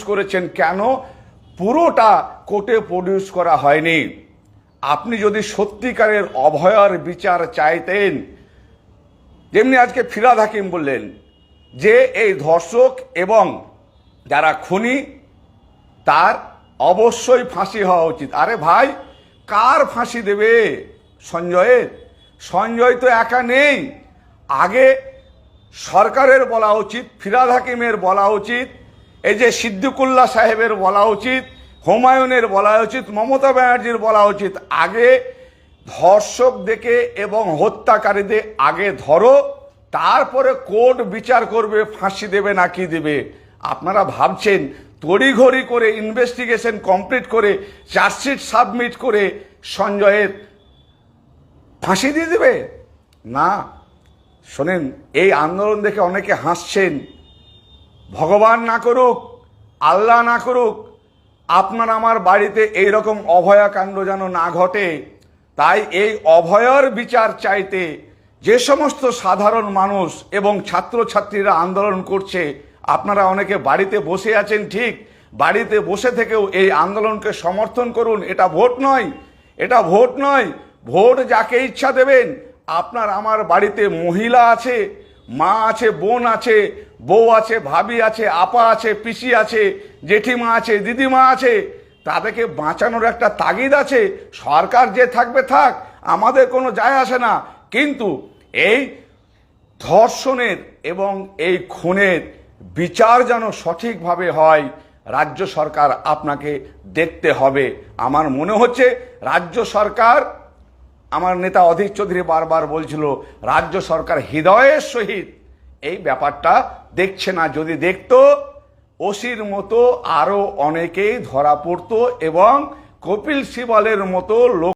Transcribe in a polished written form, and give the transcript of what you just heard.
করেছেন কেন পুরোটা কোর্টে প্রডিউস করা হয়নি? আপনি যদি সত্যিকারের অভয়ার বিচার চাইতেন, যেমনি আজকে ফিরহাদ হাকিম বললেন যে এই ধর্ষক এবং যারা খুনি তার অবশ্যই ফাঁসি হওয়া উচিত। আরে ভাই, কার ফাঁসি দেবে? সঞ্জয়ের? সঞ্জয় তো একা নেই। আগে সরকারের বলা উচিত, ফিরহাদ হাকিমের বলা উচিত, এই যে সিদ্দিকুল্লাহ সাহেবের বলা উচিত, হুমায়ুনের বলা উচিত, মমতা ব্যানার্জির বলা উচিত। আগে ধর্ষক দেখে এবং হত্যাকারীদের আগে ধরো, তারপরে কোর্ট বিচার করবে ফাঁসি দেবে না কি দেবে। আপনারা ভাবছেন তড়িঘড়ি করে ইনভেস্টিগেশন কমপ্লিট করে চার্জশিট সাবমিট করে সঞ্জয়ের ফাঁসি দিয়ে দেবে? না। শোনেন, এই আন্দোলন দেখে অনেকে হাসছেন। ভগবান না করুক, আল্লাহ না করুক আপনার আমার বাড়িতে এইরকম অভয়াকাণ্ড যেন না ঘটে। তাই এই অভয়ার বিচার চাইতে যে সমস্ত সাধারণ মানুষ এবং ছাত্রছাত্রীরা আন্দোলন করছে, আপনারা অনেকে বাড়িতে বসে আছেন, ঠিক, বাড়িতে বসে থেকেও এই আন্দোলনকে সমর্থন করুন। এটা ভোট নয়, এটা ভোট নয়। ভোট যাকে ইচ্ছা দেবেন। আপনার আমার বাড়িতে মহিলা আছে, মা আছে, বোন আছে, বউ আছে, ভাবি আছে, আপা আছে, পিসি আছে, জেঠিমা আছে, দিদিমা আছে, তাদেরকে বাঁচানোর একটা তাগিদ আছে। সরকার যে থাকবে থাক, আমাদের কোনো যায় আসে না। কিন্তু এই ধর্ষণের এবং এই খুনের বিচার যেন সঠিকভাবে হয়, রাজ্য সরকার আপনাকে দেখতে হবে। আমার মনে হচ্ছে রাজ্য সরকার, আমার নেতা অধীর চৌধুরী বারবার বলছিল, রাজ্য সরকার হৃদয়ের সহিত এই ব্যাপারটা দেখছে না। যদি দেখতো, ওসির মতো আরো অনেকেই ধরা পড়তো এবং কপিল সিবালের মতো লোক